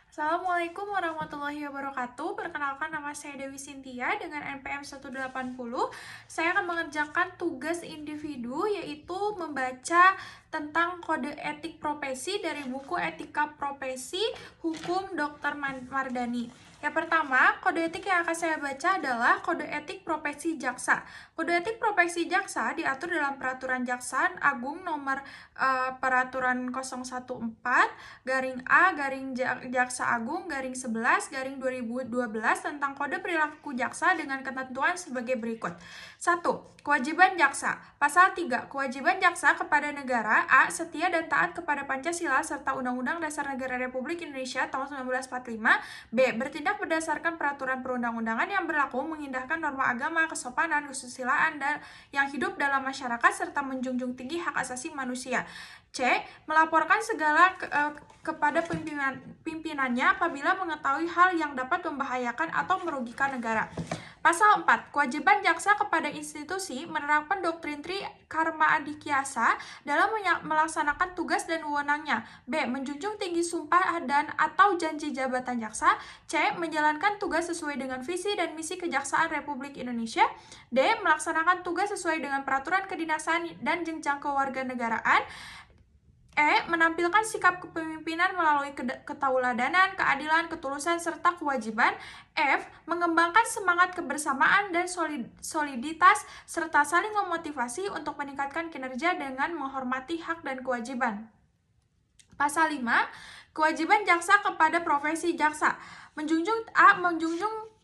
Assalamualaikum warahmatullahi wabarakatuh. Perkenalkan, nama saya Dewi Sintia dengan NPM 180. Saya akan mengerjakan tugas individu, yaitu membaca tentang kode etik profesi dari buku Etika Profesi Hukum Dr. Mardani. Yang pertama, kode etik yang akan saya baca adalah kode etik profesi jaksa. Kode etik profesi jaksa diatur dalam Peraturan Jaksa Agung nomor Peraturan 014 garing A garing Jaksa Agung garing 11 garing 2012 tentang kode perilaku jaksa dengan ketentuan sebagai berikut. 1. Kewajiban jaksa. Pasal 3. Kewajiban jaksa kepada negara: A. Setia dan taat kepada Pancasila serta Undang-Undang Dasar Negara Republik Indonesia tahun 1945. B. Bertindak berdasarkan peraturan perundang-undangan yang berlaku, mengindahkan norma agama, kesopanan, kesusilaan dan yang hidup dalam masyarakat serta menjunjung tinggi hak asasi manusia. C. Melaporkan segala kepada pimpinannya apabila mengetahui hal yang dapat membahayakan atau merugikan negara. Pasal 4. Kewajiban jaksa kepada institusi menerapkan doktrin Tri Karma Adikyasa dalam melaksanakan tugas dan wewenangnya. B. Menjunjung tinggi sumpah dan atau janji jabatan jaksa. C. Menjalankan tugas sesuai dengan visi dan misi Kejaksaan Republik Indonesia. D. Melaksanakan tugas sesuai dengan peraturan kedinasan dan jenjang kewarganegaraan. E. Menampilkan sikap kepemimpinan melalui ketauladanan, keadilan, ketulusan, serta kewajiban. F. Mengembangkan semangat kebersamaan dan soliditas, serta saling memotivasi untuk meningkatkan kinerja dengan menghormati hak dan kewajiban. Pasal 5. Kewajiban jaksa kepada profesi jaksa. Menjunjung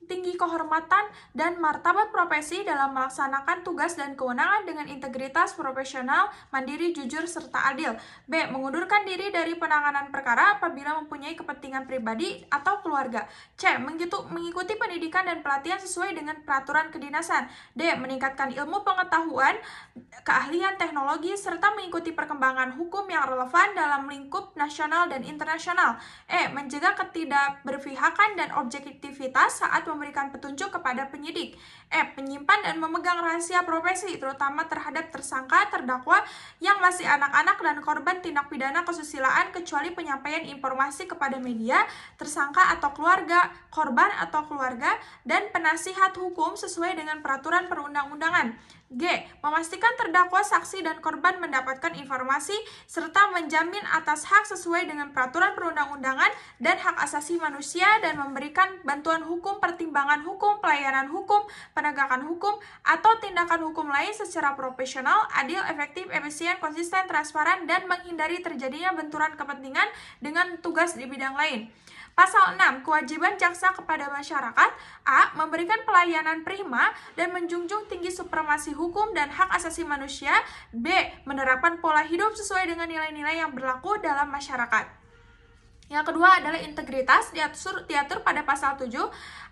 tinggi kehormatan dan martabat profesi dalam melaksanakan tugas dan kewenangan dengan integritas, profesional, mandiri, jujur, serta adil. B. Mengundurkan diri dari penanganan perkara apabila mempunyai kepentingan pribadi atau keluarga. C. Mengikuti pendidikan dan pelatihan sesuai dengan peraturan kedinasan. D. Meningkatkan ilmu pengetahuan, keahlian teknologi, serta mengikuti perkembangan hukum yang relevan dalam lingkup nasional dan internasional. E. Mencegah ketidakberpihakan dan objektivitas saat memberikan petunjuk kepada penyidik. F. Menyimpan dan memegang rahasia profesi, terutama terhadap tersangka, terdakwa yang masih anak-anak dan korban tindak pidana kesusilaan, kecuali penyampaian informasi kepada media, tersangka atau keluarga, korban atau keluarga, dan penasihat hukum sesuai dengan peraturan perundang-undangan. G. Memastikan terdakwa, saksi, dan korban mendapatkan informasi serta menjamin atas hak sesuai dengan peraturan perundang-undangan dan hak asasi manusia dan memberikan bantuan hukum, pertimbangan hukum, pelayanan hukum, penegakan hukum, atau tindakan hukum lain secara profesional, adil, efektif, efisien, konsisten, transparan, dan menghindari terjadinya benturan kepentingan dengan tugas di bidang lain. Pasal 6. Kewajiban jaksa kepada masyarakat. A. Memberikan pelayanan prima dan menjunjung tinggi supremasi hukum dan hak asasi manusia. B. Menerapkan pola hidup sesuai dengan nilai-nilai yang berlaku dalam masyarakat. Yang kedua adalah integritas, diatur pada pasal 7.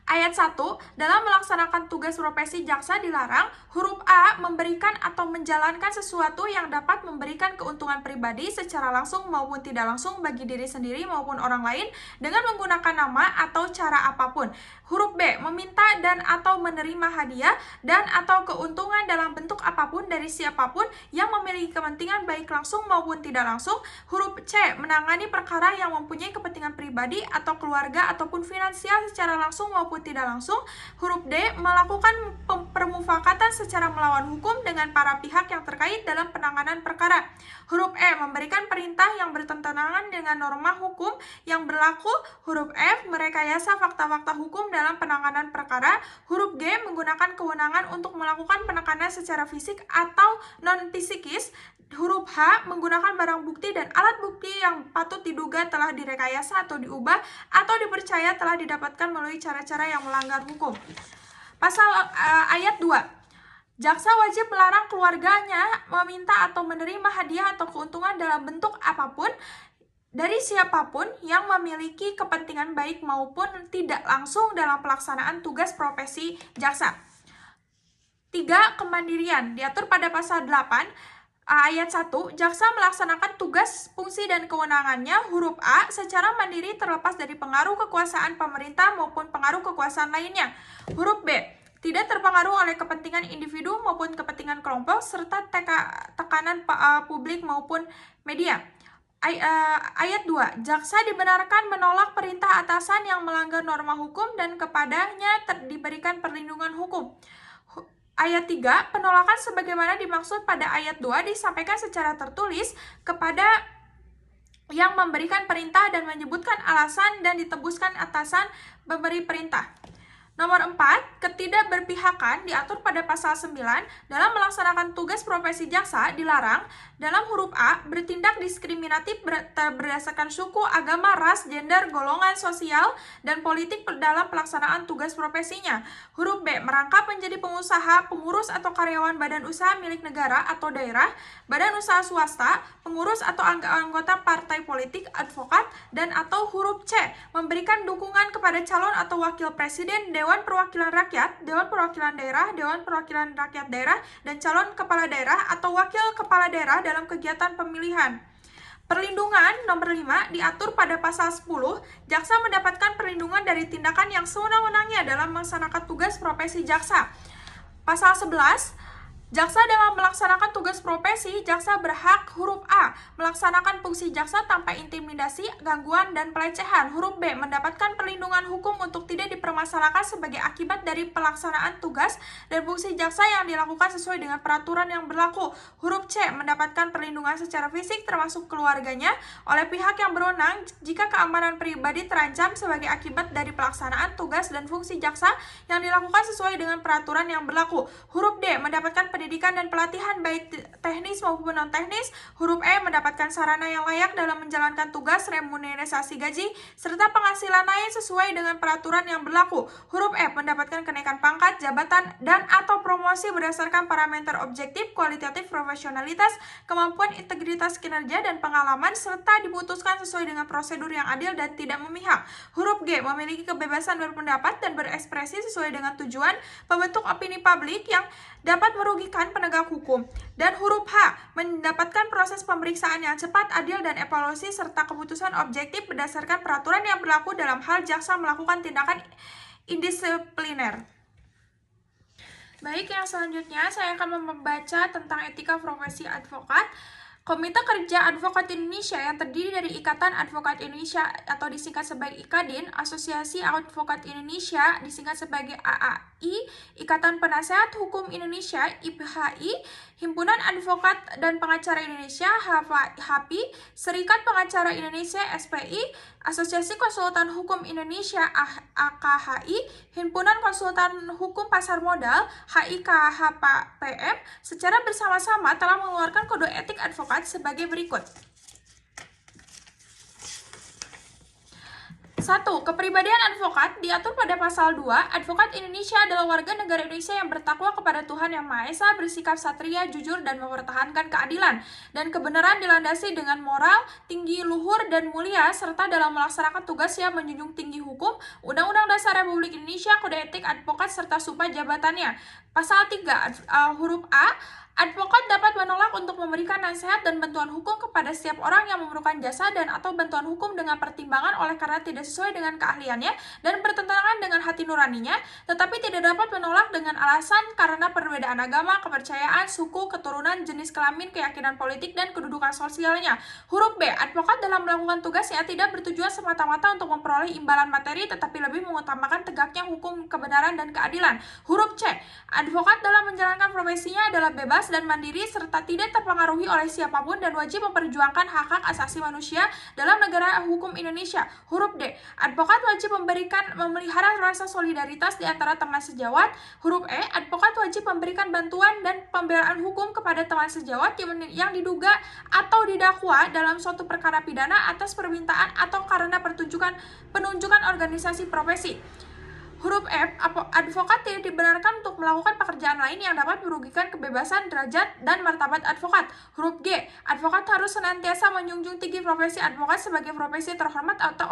Ayat 1, dalam melaksanakan tugas profesi jaksa dilarang: huruf A. Memberikan atau menjalankan sesuatu yang dapat memberikan keuntungan pribadi secara langsung maupun tidak langsung bagi diri sendiri maupun orang lain dengan menggunakan nama atau cara apapun. Huruf B. Meminta dan atau menerima hadiah dan atau keuntungan dalam bentuk apapun dari siapapun yang memiliki kepentingan baik langsung maupun tidak langsung. Huruf C. Menangani perkara yang mempunyai kepentingan pribadi atau keluarga ataupun finansial secara langsung maupun tidak langsung. Huruf D. Melakukan permufakatan secara melawan hukum dengan para pihak yang terkait dalam penanganan perkara. Huruf E. Memberikan perintah yang bertentangan dengan norma hukum yang berlaku. Huruf F. Merekayasa fakta-fakta hukum dalam penanganan perkara. Huruf G. Menggunakan kewenangan untuk melakukan penekanan secara fisik atau non-fisikis. Huruf H. Menggunakan barang bukti dan alat bukti yang patut diduga telah direkayasa atau diubah atau dipercaya telah didapatkan melalui cara-cara yang melanggar hukum. Pasal ayat 2. Jaksa wajib melarang keluarganya meminta atau menerima hadiah atau keuntungan dalam bentuk apapun dari siapapun yang memiliki kepentingan baik maupun tidak langsung dalam pelaksanaan tugas profesi jaksa. 3. Kemandirian, diatur pada pasal 8. Ayat 1, jaksa melaksanakan tugas, fungsi, dan kewenangannya huruf A secara mandiri terlepas dari pengaruh kekuasaan pemerintah maupun pengaruh kekuasaan lainnya. Huruf B, tidak terpengaruh oleh kepentingan individu maupun kepentingan kelompok serta tekanan publik maupun media. Ayat 2, jaksa dibenarkan menolak perintah atasan yang melanggar norma hukum dan kepadanya diberikan perlindungan hukum. Ayat 3, penolakan sebagaimana dimaksud pada ayat 2 disampaikan secara tertulis kepada yang memberikan perintah dan menyebutkan alasan dan ditebuskan atasan memberi perintah. Nomor 4, ketidakberpihakan diatur pada pasal 9 dalam melaksanakan tugas profesi jaksa dilarang dalam huruf A bertindak diskriminatif berdasarkan suku, agama, ras, gender, golongan sosial, dan politik dalam pelaksanaan tugas profesinya. Huruf B, merangkap menjadi pengusaha, pengurus atau karyawan badan usaha milik negara atau daerah, badan usaha swasta, pengurus atau anggota partai politik, advokat, dan atau huruf C, memberikan dukungan kepada calon atau wakil presiden, Dewan Perwakilan Rakyat, Dewan Perwakilan Daerah, Dewan Perwakilan Rakyat Daerah, dan calon kepala daerah atau wakil kepala daerah dalam kegiatan pemilihan. Perlindungan nomor 5 diatur pada pasal 10, jaksa mendapatkan perlindungan dari tindakan yang sewenang-wenangnya dalam melaksanakan tugas profesi jaksa. Pasal 11, jaksa dalam melaksanakan tugas profesi, jaksa berhak huruf A, melaksanakan fungsi jaksa tanpa intimidasi, gangguan, dan pelecehan. Huruf B, mendapatkan perlindungan hukum untuk tidak dipermasalahkan sebagai akibat dari pelaksanaan tugas dan fungsi jaksa yang dilakukan sesuai dengan peraturan yang berlaku. Huruf C, mendapatkan perlindungan secara fisik termasuk keluarganya oleh pihak yang berwenang jika keamanan pribadi terancam sebagai akibat dari pelaksanaan tugas dan fungsi jaksa yang dilakukan sesuai dengan peraturan yang berlaku. Huruf D, mendapatkan pendidikan dan pelatihan baik teknis maupun non-teknis. Huruf E, mendapatkan sarana yang layak dalam menjalankan tugas, remunerasi gaji, serta penghasilan lain sesuai dengan peraturan yang berlaku. Huruf F, mendapatkan kenaikan pangkat, jabatan, dan atau promosi berdasarkan parameter objektif, kualitatif, profesionalitas, kemampuan, integritas, kinerja, dan pengalaman, serta diputuskan sesuai dengan prosedur yang adil dan tidak memihak. Huruf G, memiliki kebebasan berpendapat dan berekspresi sesuai dengan tujuan pembentuk opini publik yang dapat merugikan penegak hukum. Dan huruf H, mendapatkan proses pemeriksaan yang cepat, adil, dan evaluasi serta keputusan objektif berdasarkan peraturan yang berlaku dalam hal jaksa melakukan tindakan indisipliner. Baik, yang selanjutnya saya akan membaca tentang etika profesi advokat. Komite Kerja Advokat Indonesia yang terdiri dari Ikatan Advokat Indonesia atau disingkat sebagai IKADIN, Asosiasi Advokat Indonesia disingkat sebagai AAI, Ikatan Penasehat Hukum Indonesia IPHI, Himpunan Advokat dan Pengacara Indonesia HAPI, Serikat Pengacara Indonesia SPI, Asosiasi Konsultan Hukum Indonesia AKHI, Himpunan Konsultan Hukum Pasar Modal HIKHPM secara bersama-sama telah mengeluarkan kode etik advokat sebagai berikut. 1. Kepribadian advokat diatur pada pasal 2. Advokat Indonesia adalah warga negara Indonesia yang bertakwa kepada Tuhan Yang Maha Esa, bersikap satria, jujur, dan mempertahankan keadilan dan kebenaran dilandasi dengan moral tinggi, luhur, dan mulia, serta dalam melaksanakan tugasnya menjunjung tinggi hukum, Undang-Undang Dasar Republik Indonesia, Kode Etik Advokat, serta sumpah jabatannya. Pasal 3, huruf A, advokat dapat menolak untuk memberikan nasihat dan bantuan hukum kepada setiap orang yang memerlukan jasa dan atau bantuan hukum dengan pertimbangan oleh karena tidak sesuai dengan keahliannya dan bertentangan dengan hati nuraninya, tetapi tidak dapat menolak dengan alasan karena perbedaan agama, kepercayaan, suku, keturunan, jenis kelamin, keyakinan politik, dan kedudukan sosialnya. Huruf B, advokat dalam melakukan tugasnya tidak bertujuan semata-mata untuk memperoleh imbalan materi, tetapi lebih mengutamakan tegaknya hukum, kebenaran, dan keadilan. Huruf C, advokat dalam menjalankan profesinya adalah bebas dan mandiri serta tidak terpengaruhi oleh siapapun dan wajib memperjuangkan hak-hak asasi manusia dalam negara hukum Indonesia. Huruf D, advokat wajib memelihara rasa solidaritas di antara teman sejawat. Huruf E, advokat wajib memberikan bantuan dan pembelaan hukum kepada teman sejawat yang diduga atau didakwa dalam suatu perkara pidana atas permintaan atau karena penunjukan organisasi profesi. Huruf F, advokat tidak dibenarkan untuk melakukan pekerjaan lain yang dapat merugikan kebebasan, derajat, dan martabat advokat. Huruf G, advokat harus senantiasa menjunjung tinggi profesi advokat sebagai profesi terhormat atau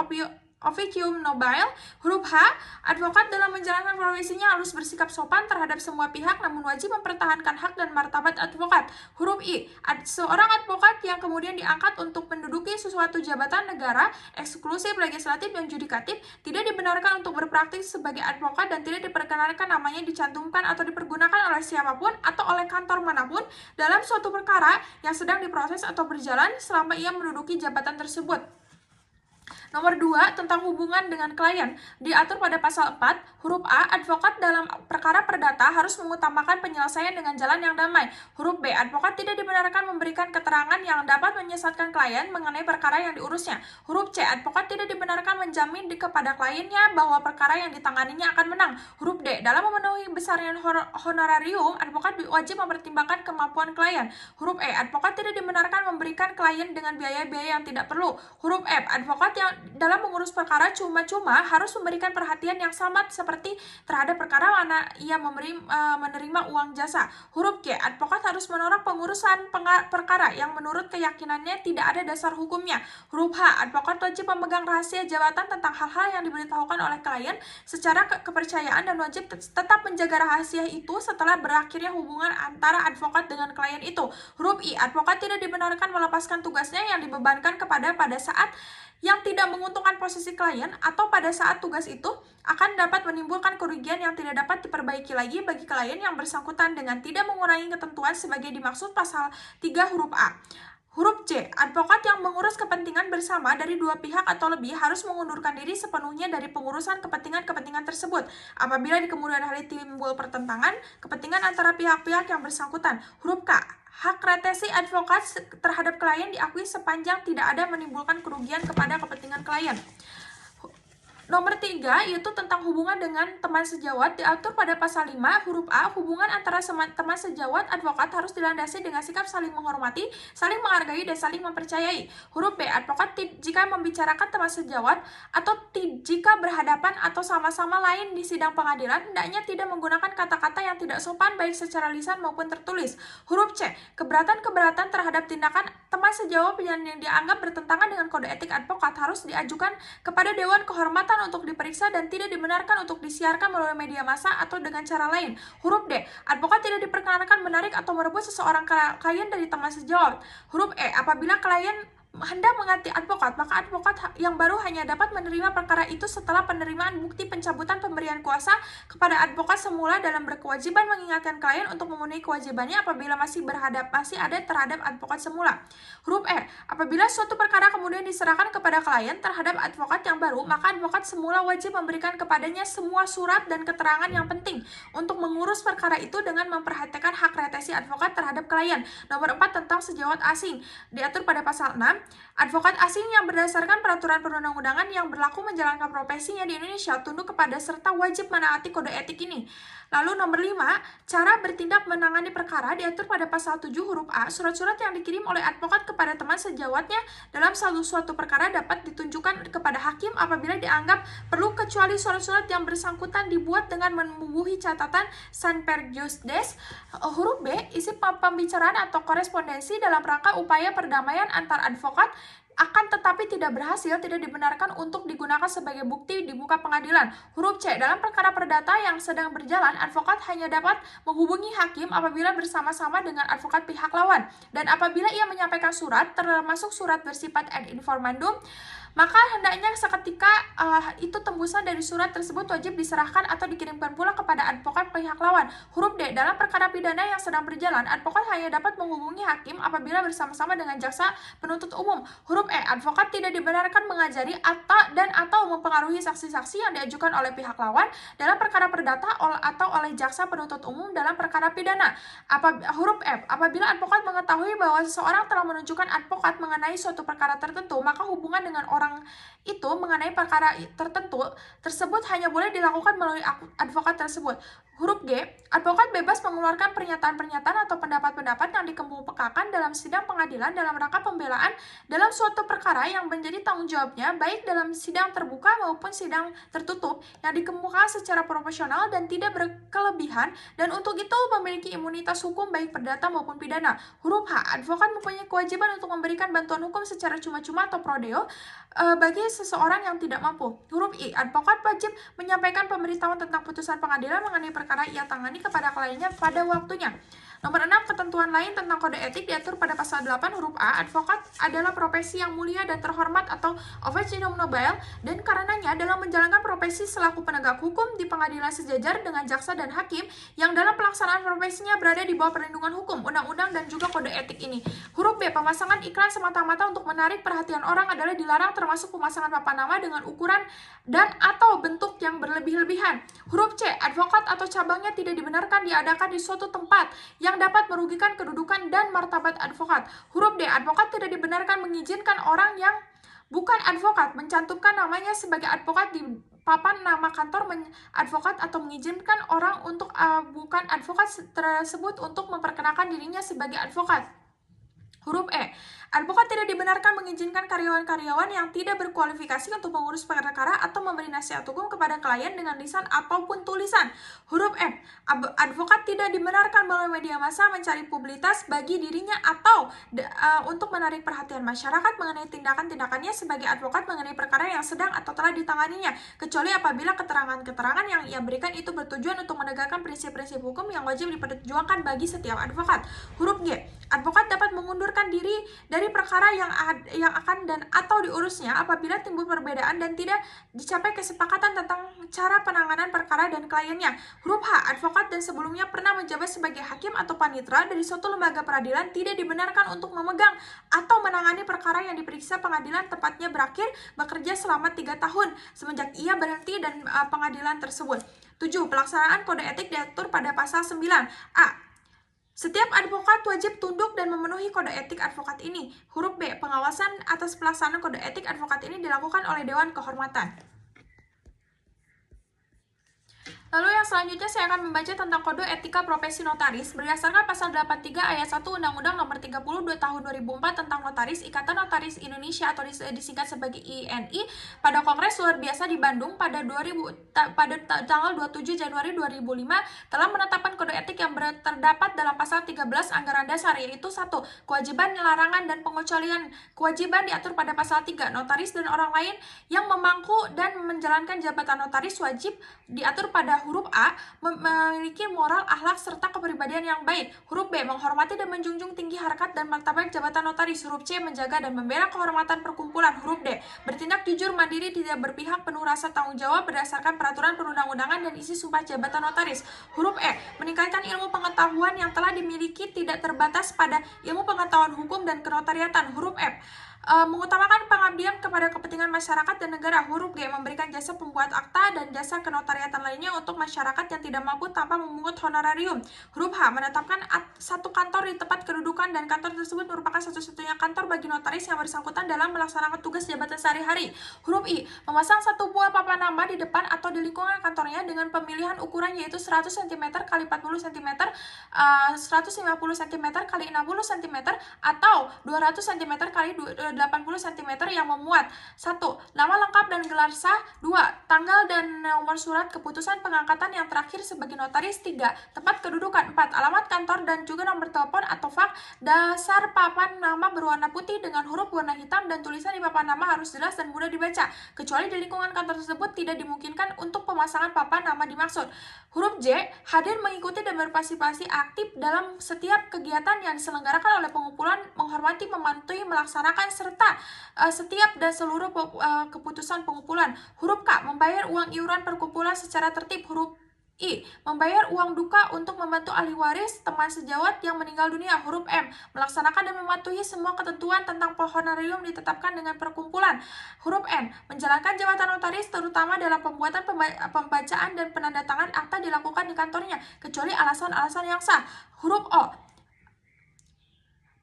officium nobile. Huruf H, advokat dalam menjalankan profesinya harus bersikap sopan terhadap semua pihak namun wajib mempertahankan hak dan martabat advokat. Huruf I, seorang advokat yang kemudian diangkat untuk menduduki sesuatu jabatan negara, eksekutif, legislatif, dan yudikatif, tidak dibenarkan untuk berpraktik sebagai advokat dan tidak diperkenankan namanya dicantumkan atau dipergunakan oleh siapapun atau oleh kantor manapun dalam suatu perkara yang sedang diproses atau berjalan selama ia menduduki jabatan tersebut. Nomor 2, tentang hubungan dengan klien. Diatur pada pasal 4, huruf A, advokat dalam perkara perdata harus mengutamakan penyelesaian dengan jalan yang damai. Huruf B, advokat tidak dibenarkan memberikan keterangan yang dapat menyesatkan klien mengenai perkara yang diurusnya. Huruf C, advokat tidak dibenarkan menjamin kepada kliennya bahwa perkara yang ditanganinya akan menang. Huruf D, dalam memenuhi besarnya honorarium, advokat wajib mempertimbangkan kemampuan klien. Huruf E, advokat tidak dibenarkan memberikan klien dengan biaya-biaya yang tidak perlu. Huruf F, advokat yang dalam mengurus perkara cuma-cuma harus memberikan perhatian yang sama seperti terhadap perkara mana ia menerima uang jasa. Huruf G, advokat harus menolak pengurusan perkara yang menurut keyakinannya tidak ada dasar hukumnya. Huruf H, advokat wajib memegang rahasia jabatan tentang hal-hal yang diberitahukan oleh klien secara kepercayaan dan wajib tetap menjaga rahasia itu setelah berakhirnya hubungan antara advokat dengan klien itu. Huruf I, advokat tidak dibenarkan melepaskan tugasnya yang dibebankan pada saat yang tidak menguntungkan posisi klien atau pada saat tugas itu akan dapat menimbulkan kerugian yang tidak dapat diperbaiki lagi bagi klien yang bersangkutan dengan tidak mengurangi ketentuan sebagai dimaksud pasal 3 huruf A. Huruf C, advokat yang mengurus kepentingan bersama dari dua pihak atau lebih harus mengundurkan diri sepenuhnya dari pengurusan kepentingan-kepentingan tersebut apabila di kemudian hari timbul pertentangan kepentingan antara pihak-pihak yang bersangkutan. Huruf K, hak retesi advokat terhadap klien diakui sepanjang tidak ada menimbulkan kerugian kepada kepentingan klien. Nomor 3, yaitu tentang hubungan dengan teman sejawat, diatur pada pasal 5, huruf A, hubungan antara teman sejawat advokat harus dilandasi dengan sikap saling menghormati, saling menghargai, dan saling mempercayai. Huruf B, advokat jika membicarakan teman sejawat atau jika berhadapan atau sama-sama lain di sidang pengadilan, hendaknya tidak menggunakan kata-kata yang tidak sopan baik secara lisan maupun tertulis. Huruf C, keberatan-keberatan terhadap tindakan teman sejawat yang dianggap bertentangan dengan kode etik advokat harus diajukan kepada Dewan Kehormatan untuk diperiksa dan tidak dibenarkan untuk disiarkan melalui media massa atau dengan cara lain. Huruf D, advokat tidak diperkenankan menarik atau merebut seseorang klien dari teman sejawat. Huruf E, apabila klien hendak mengganti advokat, maka advokat yang baru hanya dapat menerima perkara itu setelah penerimaan bukti pencabutan pemberian kuasa kepada advokat semula dalam berkewajiban mengingatkan klien untuk memenuhi kewajibannya apabila masih ada terhadap advokat semula. Huruf E, apabila suatu perkara kemudian diserahkan kepada klien terhadap advokat yang baru, maka advokat semula wajib memberikan kepadanya semua surat dan keterangan yang penting untuk mengurus perkara itu dengan memperhatikan hak retesi advokat terhadap klien. Nomor 4, tentang sejawat asing, diatur pada pasal 6, advokat asing yang berdasarkan peraturan perundang-undangan yang berlaku menjalankan profesinya di Indonesia tunduk kepada serta wajib menaati kode etik ini. Lalu nomor 5, cara bertindak menangani perkara, diatur pada pasal 7 huruf A, surat-surat yang dikirim oleh advokat kepada teman sejawatnya dalam suatu perkara dapat ditunjukkan kepada hakim apabila dianggap perlu kecuali surat-surat yang bersangkutan dibuat dengan membubuhi catatan Sanper Justice. Huruf B, isi pembicaraan atau korespondensi dalam rangka upaya perdamaian antar advokat akan tetapi tidak berhasil tidak dibenarkan untuk digunakan sebagai bukti di muka pengadilan. Huruf C, dalam perkara perdata yang sedang berjalan, advokat hanya dapat menghubungi hakim apabila bersama-sama dengan advokat pihak lawan. Dan apabila ia menyampaikan surat, termasuk surat bersifat ad informandum, maka hendaknya seketika itu tembusan dari surat tersebut wajib diserahkan atau dikirimkan pula kepada advokat pihak lawan. Huruf D, dalam perkara pidana yang sedang berjalan, advokat hanya dapat menghubungi hakim apabila bersama-sama dengan jaksa penuntut umum. Huruf E, advokat tidak dibenarkan mengajari atau mempengaruhi saksi-saksi yang diajukan oleh pihak lawan dalam perkara perdata atau oleh jaksa penuntut umum dalam perkara pidana. Huruf F, apabila advokat mengetahui bahwa seseorang telah menunjukkan advokat mengenai suatu perkara tertentu, maka hubungan dengan orang itu mengenai perkara tertentu tersebut hanya boleh dilakukan melalui advokat tersebut. Huruf G, advokat bebas mengeluarkan pernyataan-pernyataan atau pendapat-pendapat yang dikemukakan dalam sidang pengadilan dalam rangka pembelaan dalam suatu perkara yang menjadi tanggung jawabnya, baik dalam sidang terbuka maupun sidang tertutup, yang dikemukakan secara proporsional dan tidak berkelebihan, dan untuk itu memiliki imunitas hukum baik perdata maupun pidana. Huruf H, advokat mempunyai kewajiban untuk memberikan bantuan hukum secara cuma-cuma atau pro deo bagi seseorang yang tidak mampu. Huruf I, advokat wajib menyampaikan pemberitahuan tentang putusan pengadilan mengenai perkara ia tangani kepada kliennya pada waktunya. Nomor 6, ketentuan lain tentang kode etik diatur pada pasal 8 huruf A. Advokat adalah profesi yang mulia dan terhormat atau officium nobile, dan karenanya dalam menjalankan profesi selaku penegak hukum di pengadilan sejajar dengan jaksa dan hakim yang dalam pelaksanaan profesinya berada di bawah perlindungan hukum, undang-undang, dan juga kode etik ini. Huruf B, pemasangan iklan semata-mata untuk menarik perhatian orang adalah dilarang, termasuk pemasangan papan nama dengan ukuran dan atau bentuk yang berlebih-lebihan. Huruf C, advokat atau cabangnya tidak dibenarkan diadakan di suatu tempat yang dapat merugikan kedudukan dan martabat advokat. Huruf D, advokat tidak dibenarkan mengizinkan orang yang bukan advokat mencantumkan namanya sebagai advokat di papan nama kantor advokat atau mengizinkan orang untuk bukan advokat tersebut untuk memperkenalkan dirinya sebagai advokat. Huruf E, advokat tidak dibenarkan mengizinkan karyawan-karyawan yang tidak berkualifikasi untuk mengurus perkara atau memberi nasihat hukum kepada klien dengan lisan ataupun tulisan. Huruf F, advokat tidak dibenarkan melalui media massa mencari publisitas bagi dirinya atau untuk menarik perhatian masyarakat mengenai tindakan-tindakannya sebagai advokat mengenai perkara yang sedang atau telah ditanganinya, kecuali apabila keterangan-keterangan yang ia berikan itu bertujuan untuk menegakkan prinsip-prinsip hukum yang wajib diperjuangkan bagi setiap advokat. Huruf G, advokat dapat mengundurkan diri dari perkara yang akan dan atau diurusnya apabila timbul perbedaan dan tidak dicapai kesepakatan tentang cara penanganan perkara dan kliennya. Huruf H, advokat dan sebelumnya pernah menjabat sebagai hakim atau panitera dari suatu lembaga peradilan tidak dibenarkan untuk memegang atau menangani perkara yang diperiksa pengadilan tepatnya berakhir bekerja selama 3 tahun semenjak ia berhenti dan pengadilan tersebut. 7. Pelaksanaan kode etik diatur pada pasal 9. A, setiap advokat wajib tunduk dan memenuhi kode etik advokat ini. Huruf B, pengawasan atas pelaksanaan kode etik advokat ini dilakukan oleh Dewan Kehormatan. Lalu yang selanjutnya saya akan membaca tentang kode etika profesi notaris berdasarkan pasal 83 ayat 1 Undang-Undang Nomor 32 Tahun 2004 tentang Notaris, Ikatan Notaris Indonesia atau disingkat sebagai INI pada Kongres Luar Biasa di Bandung pada tanggal 27 Januari 2005 telah menetapkan kode etik yang terdapat dalam pasal 13 Anggaran Dasar, yaitu 1. Kewajiban, larangan, dan pengecualian. Kewajiban diatur pada pasal 3. Notaris dan orang lain yang memangku dan menjalankan jabatan notaris wajib diatur pada huruf A, memiliki moral, akhlak, serta kepribadian yang baik. Huruf B, menghormati dan menjunjung tinggi harkat dan martabat jabatan notaris. Huruf C, menjaga dan membela kehormatan perkumpulan. Huruf D, bertindak jujur, mandiri, tidak berpihak, penuh rasa tanggung jawab berdasarkan peraturan perundang-undangan dan isi sumpah jabatan notaris. Huruf E, meningkatkan ilmu pengetahuan yang telah dimiliki tidak terbatas pada ilmu pengetahuan hukum dan kenotariatan. Huruf F, mengutamakan pengabdian kepada kepentingan masyarakat dan negara. Huruf G, memberikan jasa pembuat akta dan jasa kenotariatan lainnya untuk masyarakat yang tidak mampu tanpa memungut honorarium. Huruf H, menetapkan satu kantor di tempat kedudukan dan kantor tersebut merupakan satu-satunya kantor bagi notaris yang bersangkutan dalam melaksanakan tugas jabatan sehari-hari. Huruf I, memasang satu buah papan nama di depan atau di lingkungan kantornya dengan pemilihan ukuran yaitu 100 cm x 40 cm, 150 cm x 60 cm, atau 200 cm x 80 cm yang memuat 1. Nama lengkap dan gelar sah. 2. Tanggal dan nomor surat keputusan pengangkatan yang terakhir sebagai notaris. 3. Tempat kedudukan. 4. Alamat kantor dan juga nomor telepon atau faks. Dasar papan nama berwarna putih dengan huruf warna hitam dan tulisan di papan nama harus jelas dan mudah dibaca, kecuali di lingkungan kantor tersebut tidak dimungkinkan untuk pemasangan papan nama dimaksud. Huruf J, hadir, mengikuti dan berpartisipasi aktif dalam setiap kegiatan yang diselenggarakan oleh pengumpulan, menghormati, memantui, melaksanakan serta setiap dan seluruh keputusan pengumpulan. Huruf K, membayar uang iuran perkumpulan secara tertib. Huruf I, membayar uang duka untuk membantu ahli waris teman sejawat yang meninggal dunia. Huruf M, melaksanakan dan mematuhi semua ketentuan tentang honorarium ditetapkan dengan perkumpulan. Huruf N, menjalankan jabatan notaris terutama dalam pembuatan, pembacaan, dan penandatangan akta dilakukan di kantornya, kecuali alasan-alasan yang sah. Huruf O,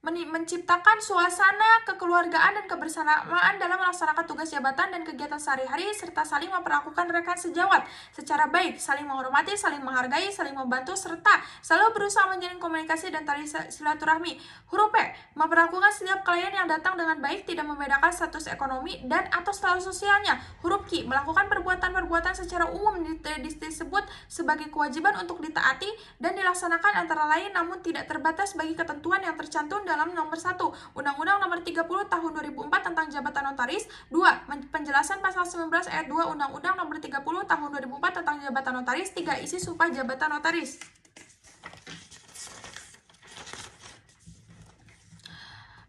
menciptakan suasana kekeluargaan dan kebersamaan dalam melaksanakan tugas jabatan dan kegiatan sehari-hari, serta saling memperlakukan rekan sejawat secara baik, saling menghormati, saling menghargai, saling membantu, serta selalu berusaha menjalin komunikasi dan tali silaturahmi. Huruf P, memperlakukan setiap klien yang datang dengan baik, tidak membedakan status ekonomi dan atau status sosialnya. Huruf Q, melakukan perbuatan perbuatan secara umum disebut sebagai kewajiban untuk ditaati dan dilaksanakan antara lain namun tidak terbatas bagi ketentuan yang tercantum dalam nomor 1 Undang-Undang nomor 30 tahun 2004 tentang jabatan notaris. 2. Penjelasan pasal 19 ayat 2 Undang-Undang nomor 30 tahun 2004 tentang jabatan notaris. 3. Isi sumpah jabatan notaris.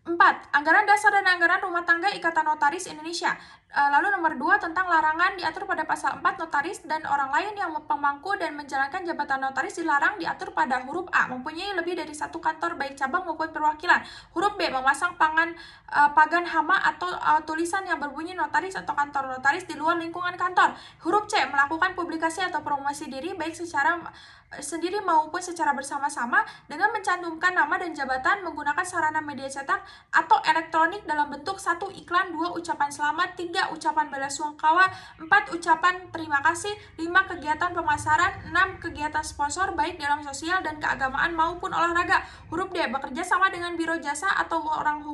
4. Anggaran dasar dan anggaran rumah tangga Ikatan Notaris Indonesia. Lalu nomor 2 tentang larangan diatur pada pasal 4 notaris dan orang lain yang pemangku dan menjalankan jabatan notaris dilarang diatur pada huruf A mempunyai lebih dari satu kantor baik cabang maupun perwakilan. Huruf B memasang pagan hama atau tulisan yang berbunyi notaris atau kantor notaris di luar lingkungan kantor. Huruf C melakukan publikasi atau promosi diri baik secara sendiri maupun secara bersama-sama dengan mencantumkan nama dan jabatan menggunakan sarana media cetak atau elektronik dalam bentuk 1. Iklan, 2. Ucapan selamat, 3. Ucapan belasungkawa, 4. Ucapan terima kasih, 5. Kegiatan pemasaran, 6. Kegiatan sponsor baik dalam sosial dan keagamaan maupun olahraga. Huruf D bekerja sama dengan biro jasa atau orang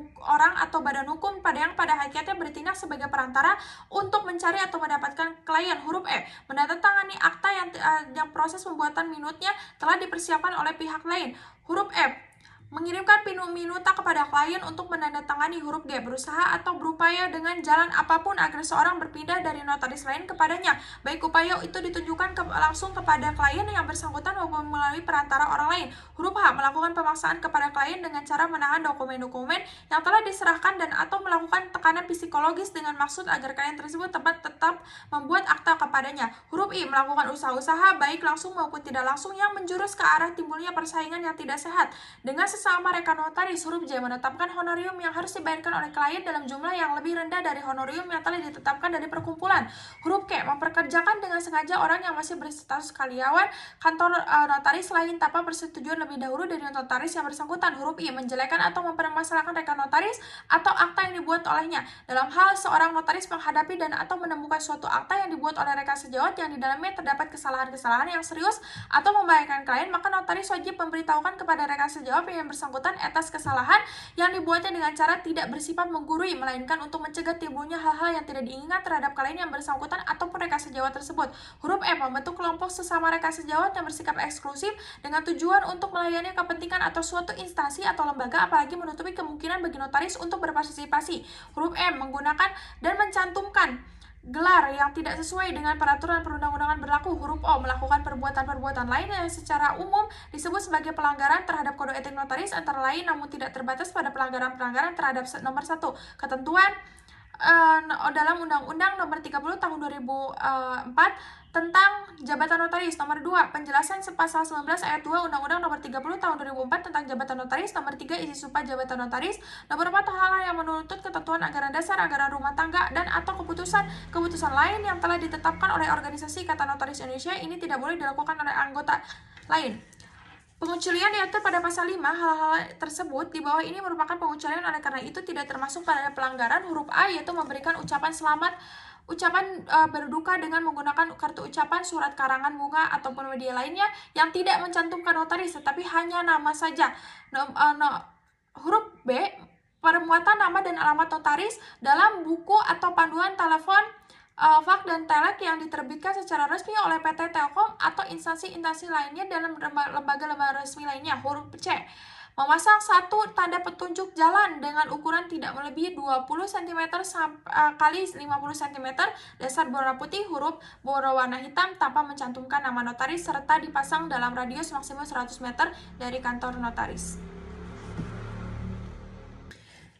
atau badan hukum yang pada hakikatnya bertindak sebagai perantara untuk mencari atau mendapatkan klien. Huruf E menandatangani akta yang proses pembuatan minutnya telah dipersiapkan oleh pihak lain. Huruf F mengirimkan minuta kepada klien untuk menandatangani. Huruf G berusaha atau berupaya dengan jalan apapun agar seorang berpindah dari notaris lain kepadanya, baik upaya itu ditunjukkan langsung kepada klien yang bersangkutan maupun melalui perantara orang lain. Huruf H melakukan pemaksaan kepada klien dengan cara menahan dokumen-dokumen yang telah diserahkan dan atau melakukan tekanan psikologis dengan maksud agar klien tersebut tetap membuat akta kepadanya. Huruf I melakukan usaha-usaha baik langsung maupun tidak langsung yang menjurus ke arah timbulnya persaingan yang tidak sehat dengan sesama rekan notaris. Huruf J menetapkan honorium yang harus dibayarkan oleh klien dalam jumlah yang lebih rendah dari honorium yang telah ditetapkan dari perkumpulan. Huruf K memperkerjakan dengan sengaja orang yang masih berstatus karyawan kantor notaris lain tanpa persetujuan lebih dahulu dari notaris yang bersangkutan. Huruf I menjelekkan atau mempermasalahkan rekan notaris atau akta yang dibuat olehnya. Dalam hal seorang notaris menghadapi dan atau menemukan suatu akta yang dibuat oleh rekan sejawat yang di dalamnya terdapat kesalahan-kesalahan yang serius atau membahayakan klien, maka notaris wajib memberitahukan kepada rekan sejawat yang bersangkutan atas kesalahan yang dibuatnya dengan cara tidak bersifat menggurui, melainkan untuk mencegah timbulnya hal-hal yang tidak diinginkan terhadap klien yang bersangkutan ataupun rekan sejawat tersebut. Huruf F membentuk kelompok sesama rekan sejawat yang bersikap eksklusif dengan tujuan untuk melayani kepentingan atau suatu instansi atau lembaga, apalagi menutupi kemungkinan bagi notaris untuk berpartisipasi. Huruf M menggunakan dan mencantumkan gelar yang tidak sesuai dengan peraturan perundang-undangan berlaku. Huruf O melakukan perbuatan-perbuatan lain yang secara umum disebut sebagai pelanggaran terhadap kode etik notaris, antara lain namun tidak terbatas pada pelanggaran-pelanggaran terhadap nomor 1 ketentuan dalam Undang-Undang nomor 30 tahun 2004 tentang jabatan notaris. Nomor 2 penjelasan pasal 19 ayat 2 Undang-Undang nomor 30 tahun 2004 tentang jabatan notaris. Nomor 3 isi sumpah jabatan notaris. Nomor 4 hal-hal yang menuntut ketentuan anggaran dasar, anggaran rumah tangga, dan atau keputusan lain yang telah ditetapkan oleh organisasi Ikatan Notaris Indonesia. Ini tidak boleh dilakukan oleh anggota lain. Pengecualian diatur pada pasal 5. Hal-hal tersebut di bawah ini merupakan pengecualian, oleh karena itu tidak termasuk pada pelanggaran. Huruf A yaitu memberikan ucapan selamat, ucapan berduka dengan menggunakan kartu ucapan, surat karangan bunga ataupun media lainnya yang tidak mencantumkan notaris tetapi hanya nama saja. Huruf B permuatan nama dan alamat notaris dalam buku atau panduan telepon, faks dan telek yang diterbitkan secara resmi oleh PT Telkom atau instansi-instansi lainnya dalam lembaga-lembaga resmi lainnya. Huruf C memasang satu tanda petunjuk jalan dengan ukuran tidak melebihi 20 cm kali 50 cm, dasar berwarna putih, huruf berwarna hitam tanpa mencantumkan nama notaris, serta dipasang dalam radius maksimal 100 meter dari kantor notaris.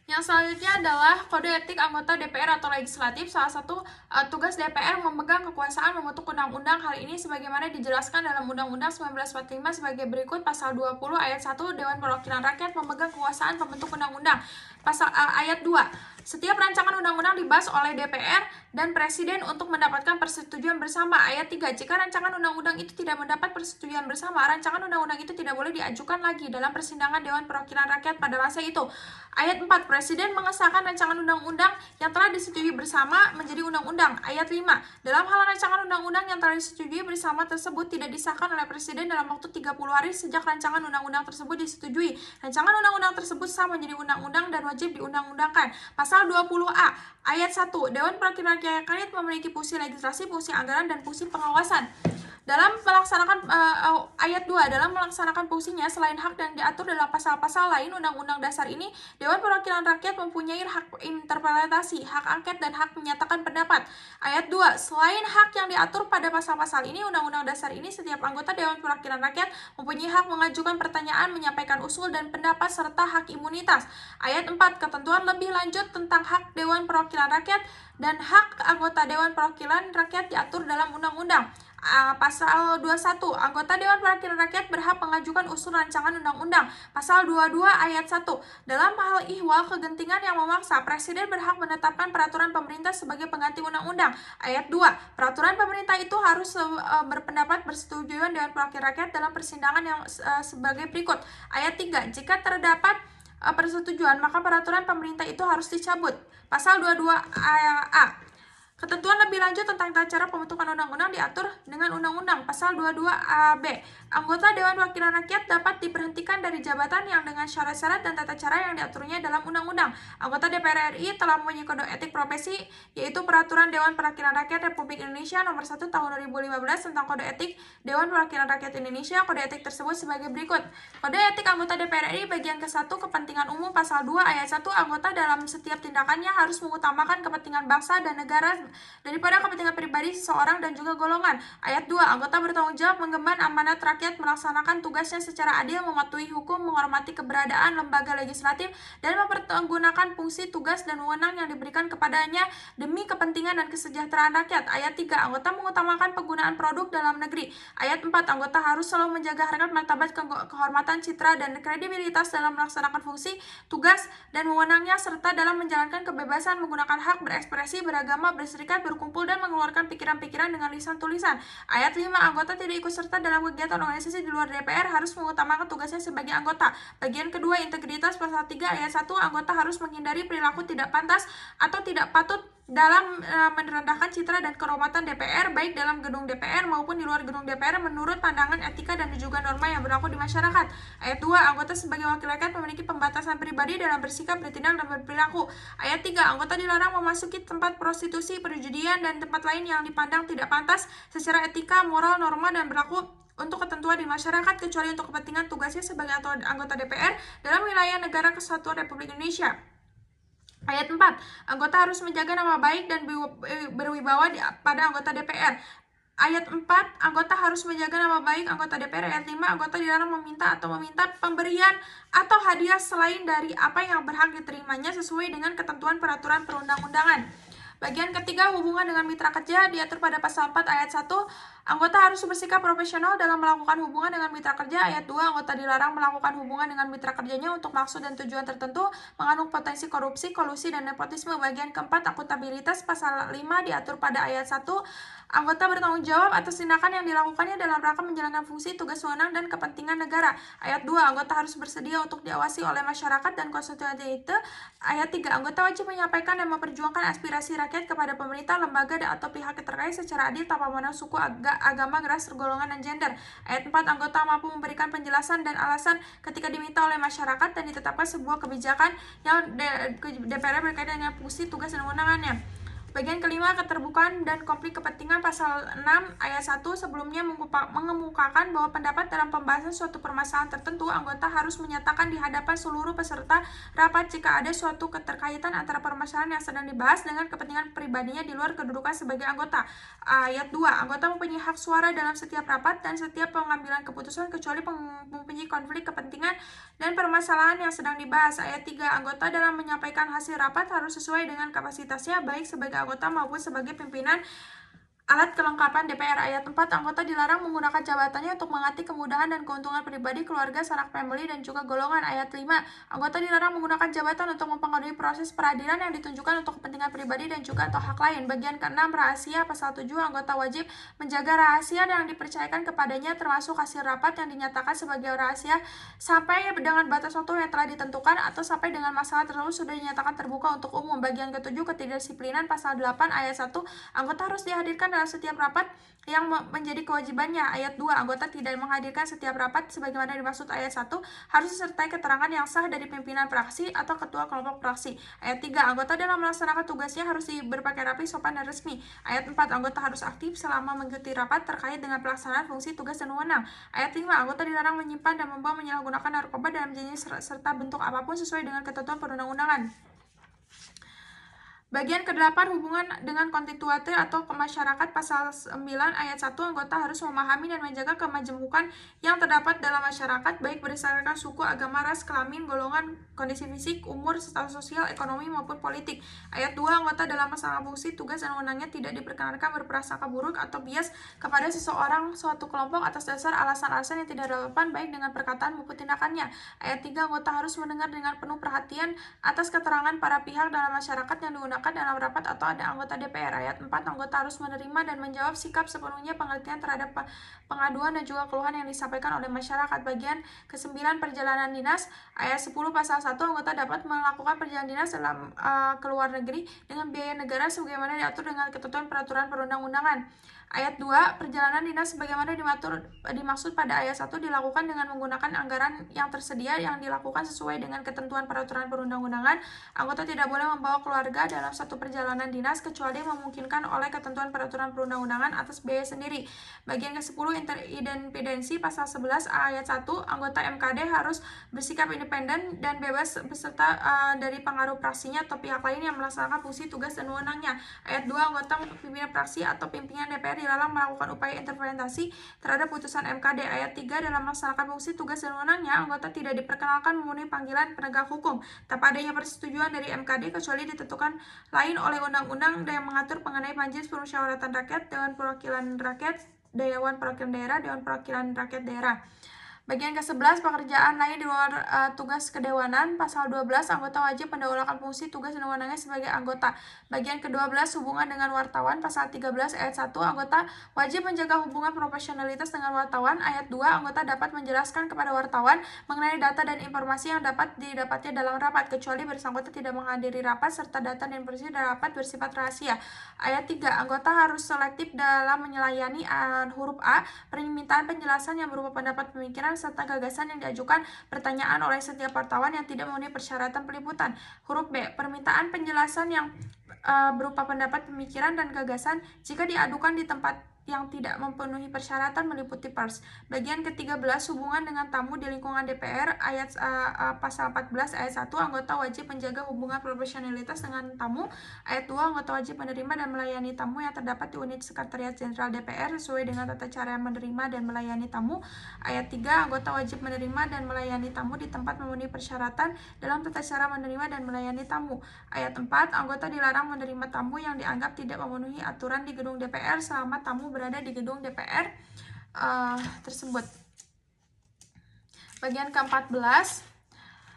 Yang selanjutnya adalah kode etik anggota DPR atau legislatif. Salah satu tugas DPR memegang kekuasaan membentuk undang-undang. Hal ini sebagaimana dijelaskan dalam Undang-Undang 1945 sebagai berikut. Pasal 20 ayat 1 Dewan Perwakilan Rakyat memegang kekuasaan pembentuk undang-undang. Pasal ayat 2 setiap rancangan undang-undang dibahas oleh DPR dan Presiden untuk mendapatkan persetujuan bersama. Ayat 3 jika rancangan undang-undang itu tidak mendapat persetujuan bersama, rancangan undang-undang itu tidak boleh diajukan lagi dalam persidangan Dewan Perwakilan Rakyat pada masa itu. Ayat 4 Presiden mengesahkan rancangan undang-undang yang telah disetujui bersama menjadi undang-undang. Ayat 5 dalam hal rancangan undang-undang yang telah disetujui bersama tersebut tidak disahkan oleh Presiden dalam waktu 30 hari sejak rancangan undang-undang tersebut disetujui. Rancangan undang-undang tersebut sah menjadi undang-undang dan wajib diundang-undangkan. Pasal 20A ayat 1, Dewan Perwakilan Rakyat memiliki fungsi legislasi, fungsi anggaran, dan fungsi pengawasan. Dalam melaksanakan ayat 2, dalam melaksanakan fungsinya selain hak yang diatur dalam pasal-pasal lain Undang-Undang Dasar ini, Dewan Perwakilan Rakyat mempunyai hak interpelasi, hak angket, dan hak menyatakan pendapat. Ayat 2, selain hak yang diatur pada pasal-pasal ini Undang-Undang Dasar ini, setiap anggota Dewan Perwakilan Rakyat mempunyai hak mengajukan pertanyaan, menyampaikan usul dan pendapat, serta hak imunitas. Ayat 4, ketentuan lebih lanjut tentang hak Dewan Perwakilan Rakyat dan hak anggota Dewan Perwakilan Rakyat diatur dalam undang-undang. Pasal 21, anggota Dewan Perwakilan Rakyat berhak mengajukan usul rancangan undang-undang. Pasal 22 ayat 1, dalam hal ihwal kegentingan yang memaksa, Presiden berhak menetapkan peraturan pemerintah sebagai pengganti undang-undang. Ayat 2, peraturan pemerintah itu harus berpendapat persetujuan Dewan Perwakilan Rakyat dalam persidangan yang sebagai berikut. Ayat 3, jika terdapat persetujuan, maka peraturan pemerintah itu harus dicabut. Pasal 22A, ketentuan lebih lanjut tentang tata cara pembentukan undang-undang diatur dengan undang-undang. Pasal 22AB, anggota Dewan Perwakilan Rakyat dapat diberhentikan dari jabatan yang dengan syarat-syarat dan tata cara yang diaturnya dalam undang-undang. Anggota DPR RI telah mempunyai kode etik profesi, yaitu Peraturan Dewan Perwakilan Rakyat Republik Indonesia Nomor 1 Tahun 2015 tentang Kode Etik Dewan Perwakilan Rakyat Indonesia. Kode etik tersebut sebagai berikut. Kode etik anggota DPR RI bagian ke-1, kepentingan umum. Pasal 2 ayat 1, anggota dalam setiap tindakannya harus mengutamakan kepentingan bangsa dan negara daripada kepentingan pribadi seseorang dan juga golongan. Ayat 2, anggota bertanggung jawab mengemban amanat rakyat, melaksanakan tugasnya secara adil, mematuhi hukum, menghormati keberadaan lembaga legislatif, dan mempergunakan fungsi, tugas, dan wewenang yang diberikan kepadanya demi kepentingan dan kesejahteraan rakyat. Ayat 3, anggota mengutamakan penggunaan produk dalam negeri. Ayat 4, anggota harus selalu menjaga harkat martabat, kehormatan, citra, dan kredibilitas dalam melaksanakan fungsi, tugas, dan wewenangnya, serta dalam menjalankan kebebasan menggunakan hak berekspresi, beragama, berserikat, berkumpul, dan mengeluarkan pikiran-pikiran dengan lisan tulisan. Ayat 5, anggota tidak ikut serta dalam kegiatan organisasi di luar DPR, harus mengutamakan tugasnya sebagai anggota. Bagian kedua, integritas. Pasal 3 ayat 1, anggota harus menghindari perilaku tidak pantas atau tidak patut dalam merendahkan citra dan kehormatan DPR, baik dalam gedung DPR maupun di luar gedung DPR, menurut pandangan etika dan juga norma yang berlaku di masyarakat. Ayat 2, anggota sebagai wakil rakyat memiliki pembatasan pribadi dalam bersikap, bertindak, dan berperilaku. Ayat 3, anggota dilarang memasuki tempat prostitusi, perjudian, dan tempat lain yang dipandang tidak pantas secara etika, moral, norma, dan berlaku untuk ketentuan di masyarakat, kecuali untuk kepentingan tugasnya sebagai anggota DPR dalam wilayah negara kesatuan Republik Indonesia. Ayat 4, anggota harus menjaga nama baik dan berwibawa pada anggota DPR. Ayat 4, anggota harus menjaga nama baik anggota DPR. Ayat 5, anggota dilarang meminta atau meminta pemberian atau hadiah selain dari apa yang berhak diterimanya sesuai dengan ketentuan peraturan perundang-undangan. Bagian ketiga, hubungan dengan mitra kerja diatur pada pasal 4 ayat 1. Anggota harus bersikap profesional dalam melakukan hubungan dengan mitra kerja. Ayat 2, anggota dilarang melakukan hubungan dengan mitra kerjanya untuk maksud dan tujuan tertentu, mengandung potensi korupsi, kolusi, dan nepotisme. Bagian keempat, akuntabilitas. Pasal 5 diatur pada ayat 1. Anggota bertanggung jawab atas tindakan yang dilakukannya dalam rangka menjalankan fungsi, tugas, wewenang, dan kepentingan negara. Ayat 2, anggota harus bersedia untuk diawasi oleh masyarakat dan konstitusi itu. Ayat 3, anggota wajib menyampaikan dan memperjuangkan aspirasi rakyat kepada pemerintah, lembaga, atau pihak terkait secara adil tanpa memandang suku, agama, ras, golongan, dan gender. Ayat 4, anggota mampu memberikan penjelasan dan alasan ketika diminta oleh masyarakat dan ditetapkan sebuah kebijakan yang DPR berkaitan dengan fungsi, tugas, dan wewenangnya. Bagian kelima, keterbukaan dan konflik kepentingan. Pasal 6 ayat 1 sebelumnya mengemukakan bahwa pendapat dalam pembahasan suatu permasalahan tertentu, anggota harus menyatakan di hadapan seluruh peserta rapat jika ada suatu keterkaitan antara permasalahan yang sedang dibahas dengan kepentingan pribadinya di luar kedudukan sebagai anggota. Ayat 2, anggota mempunyai hak suara dalam setiap rapat dan setiap pengambilan keputusan kecuali mempunyai konflik kepentingan dan permasalahan yang sedang dibahas. Ayat 3, anggota dalam menyampaikan hasil rapat harus sesuai dengan kapasitasnya, baik sebagai anggota maupun sebagai pimpinan alat kelengkapan DPR. Ayat 4, anggota dilarang menggunakan jabatannya untuk mengerti kemudahan dan keuntungan pribadi, keluarga, sanak family, dan juga golongan. Ayat 5, anggota dilarang menggunakan jabatan untuk mempengaruhi proses peradilan yang ditunjukkan untuk kepentingan pribadi dan juga atau hak lain. Bagian ke-6, rahasia. Pasal 7, anggota wajib menjaga rahasia yang dipercayakan kepadanya, termasuk hasil rapat yang dinyatakan sebagai rahasia, sampai dengan batas waktu yang telah ditentukan atau sampai dengan masalah tersebut sudah dinyatakan terbuka untuk umum. Bagian ke-7, ketidakdisiplinan. Pasal 8 ayat 1, anggota harus dihadirkan adalah setiap rapat yang menjadi kewajibannya. Ayat 2, anggota tidak menghadirkan setiap rapat sebagaimana dimaksud ayat 1 harus disertai keterangan yang sah dari pimpinan fraksi atau ketua kelompok fraksi. Ayat 3, anggota dalam melaksanakan tugasnya harus berpakaian rapi, sopan, dan resmi. Ayat 4, anggota harus aktif selama mengikuti rapat terkait dengan pelaksanaan fungsi, tugas, dan wewenang. Ayat 5, anggota dilarang menyimpan dan membawa menyalahgunakan narkoba dalam jenis serta bentuk apapun sesuai dengan ketentuan perundang-undangan. Bagian ke-8, hubungan dengan konstituante atau masyarakat. Pasal 9 ayat 1, anggota harus memahami dan menjaga kemajemukan yang terdapat dalam masyarakat, baik berdasarkan suku, agama, ras, kelamin, golongan, kondisi fisik, umur, status sosial, ekonomi, maupun politik. Ayat 2, anggota dalam melaksanakan fungsi, tugas, dan wewenangnya tidak diperkenankan berprasangka buruk atau bias kepada seseorang, suatu kelompok atas dasar alasan-alasan yang tidak relevan, baik dengan perkataan maupun tindakannya. Ayat 3, anggota harus mendengar dengan penuh perhatian atas keterangan para pihak dalam masyarakat yang digunakan dalam rapat atau ada anggota DPR. Ayat 4, anggota harus menerima dan menjawab sikap sepenuhnya pengertian terhadap pengaduan dan juga keluhan yang disampaikan oleh masyarakat. Bagian ke-9, perjalanan dinas. Ayat 10 pasal 1, anggota dapat melakukan perjalanan dinas dalam ke luar negeri dengan biaya negara sebagaimana diatur dengan ketentuan peraturan perundang-undangan. Ayat 2, perjalanan dinas sebagaimana dimaksud pada ayat 1 dilakukan dengan menggunakan anggaran yang tersedia yang dilakukan sesuai dengan ketentuan peraturan perundang-undangan. Anggota tidak boleh membawa keluarga dalam satu perjalanan dinas kecuali memungkinkan oleh ketentuan peraturan perundang-undangan atas biaya sendiri. Bagian ke-10, independensi. Pasal 11 ayat 1, anggota MKD harus bersikap independen dan bebas beserta dari pengaruh praksinya atau pihak lain yang melaksanakan fungsi, tugas, dan wewenangnya. Ayat 2, anggota pimpinan praksi atau pimpinan DPR dilarang melakukan upaya intervensi terhadap putusan MKD. Ayat 3, dalam melaksanakan fungsi, tugas, dan wewenangnya, anggota tidak diperkenankan memenuhi panggilan penegak hukum tanpa adanya persetujuan dari MKD kecuali ditentukan lain oleh undang-undang yang mengatur mengenai majelis permusyawaratan rakyat, dewan perwakilan rakyat, dewan perwakilan daerah, dewan perwakilan rakyat daerah. Bagian ke-11, pekerjaan lain di luar tugas kedewanan. Pasal 12, anggota wajib mendahulukan fungsi, tugas, dan wewenangnya sebagai anggota. Bagian ke-12, hubungan dengan wartawan. Pasal 13 ayat 1, anggota wajib menjaga hubungan profesionalitas dengan wartawan. Ayat 2, anggota dapat menjelaskan kepada wartawan mengenai data dan informasi yang dapat didapatnya dalam rapat, kecuali bersangkutan tidak menghadiri rapat serta data dan informasi dalam rapat bersifat rahasia. Ayat 3, anggota harus selektif dalam melayani huruf A, permintaan penjelasan yang berupa pendapat, pemikiran, serta gagasan yang diajukan pertanyaan oleh setiap wartawan yang tidak memenuhi persyaratan peliputan. Huruf B, permintaan penjelasan yang berupa pendapat, pemikiran, dan gagasan jika diadukan di tempat yang tidak memenuhi persyaratan meliputi pers. Bagian ke-13, hubungan dengan tamu di lingkungan DPR. Ayat pasal 14 ayat 1, anggota wajib menjaga hubungan profesionalitas dengan tamu. Ayat 2, anggota wajib menerima dan melayani tamu yang terdapat di unit sekretariat jenderal DPR sesuai dengan tata cara menerima dan melayani tamu. Ayat 3, anggota wajib menerima dan melayani tamu di tempat memenuhi persyaratan dalam tata cara menerima dan melayani tamu. Ayat 4, anggota dilarang menerima tamu yang dianggap tidak memenuhi aturan di gedung DPR selama tamu berada di gedung DPR tersebut. Bagian ke-14,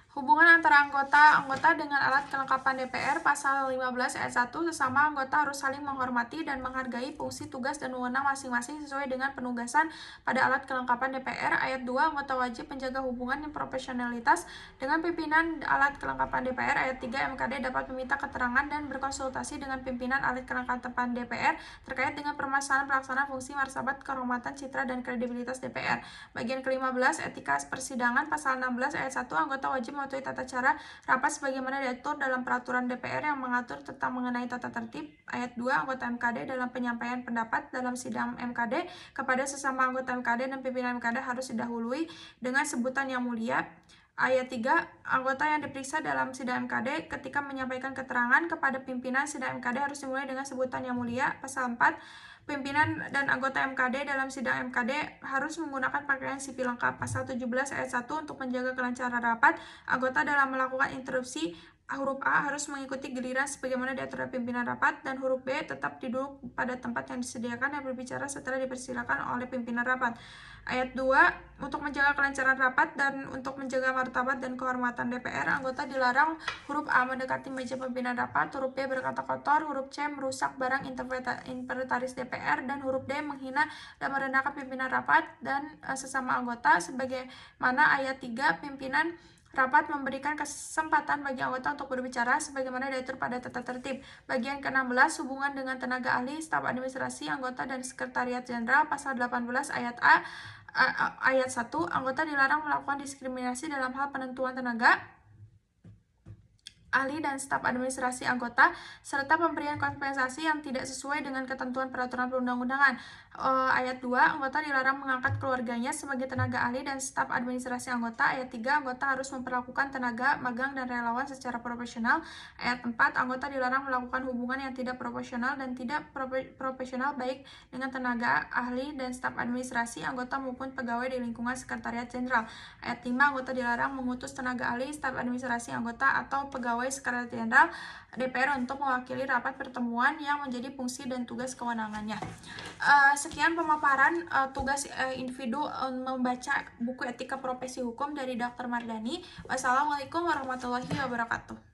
hubungan antara anggota dengan alat kelengkapan DPR. Pasal 15 ayat 1, sesama anggota harus saling menghormati dan menghargai fungsi, tugas, dan wewenang masing-masing sesuai dengan penugasan pada alat kelengkapan DPR. Ayat 2, anggota wajib menjaga hubungan yang profesionalitas dengan pimpinan alat kelengkapan DPR. Ayat 3, MKD dapat meminta keterangan dan berkonsultasi dengan pimpinan alat kelengkapan DPR terkait dengan permasalahan pelaksanaan fungsi, martabat, kehormatan, citra, dan kredibilitas DPR. Bagian ke-15, etika persidangan. Pasal 16 ayat 1, anggota wajib mematuhi tata cara rapat sebagaimana diatur dalam peraturan DPR yang mengatur tentang mengenai tata tertib. Ayat 2, anggota MKD dalam penyampaian pendapat dalam sidang MKD kepada sesama anggota MKD dan pimpinan MKD harus didahului dengan sebutan yang mulia. Ayat 3, anggota yang diperiksa dalam sidang MKD ketika menyampaikan keterangan kepada pimpinan sidang MKD harus dimulai dengan sebutan yang mulia. Pasal 4, pimpinan dan anggota MKD dalam sidang MKD harus menggunakan pakaian sipil lengkap. Pasal 17 ayat 1, untuk menjaga kelancaran rapat, anggota dalam melakukan interupsi huruf A harus mengikuti giliran sebagaimana diatur pimpinan rapat, dan huruf B tetap duduk pada tempat yang disediakan dan berbicara setelah dipersilakan oleh pimpinan rapat. Ayat 2, untuk menjaga kelancaran rapat dan untuk menjaga martabat dan kehormatan DPR, anggota dilarang huruf A mendekati meja pimpinan rapat, huruf B berkata kotor, huruf C merusak barang inventaris DPR, dan huruf D menghina dan merendahkan pimpinan rapat dan sesama anggota sebagaimana ayat 3, pimpinan Rapat memberikan kesempatan bagi anggota untuk berbicara sebagaimana diatur pada tata tertib. Bagian ke-16, hubungan dengan tenaga ahli, staf administrasi, anggota, dan sekretariat jenderal. Pasal 18 ayat A, ayat 1, anggota dilarang melakukan diskriminasi dalam hal penentuan tenaga ahli dan staf administrasi anggota, serta pemberian kompensasi yang tidak sesuai dengan ketentuan peraturan perundang-undangan. Ayat 2, anggota dilarang mengangkat keluarganya sebagai tenaga ahli dan staf administrasi anggota. Ayat 3, anggota harus memperlakukan tenaga, magang, dan relawan secara profesional. Ayat 4, anggota dilarang melakukan hubungan yang tidak proporsional dan tidak profesional baik dengan tenaga ahli dan staf administrasi anggota maupun pegawai di lingkungan sekretariat jenderal. Ayat 5, anggota dilarang mengutus tenaga ahli, staf administrasi anggota, atau pegawai sekretariat jenderal DPR untuk mewakili rapat pertemuan yang menjadi fungsi dan tugas kewenangannya. Sekian pemaparan tugas individu membaca buku etika profesi hukum dari Dr. Mardani. Wassalamualaikum warahmatullahi wabarakatuh.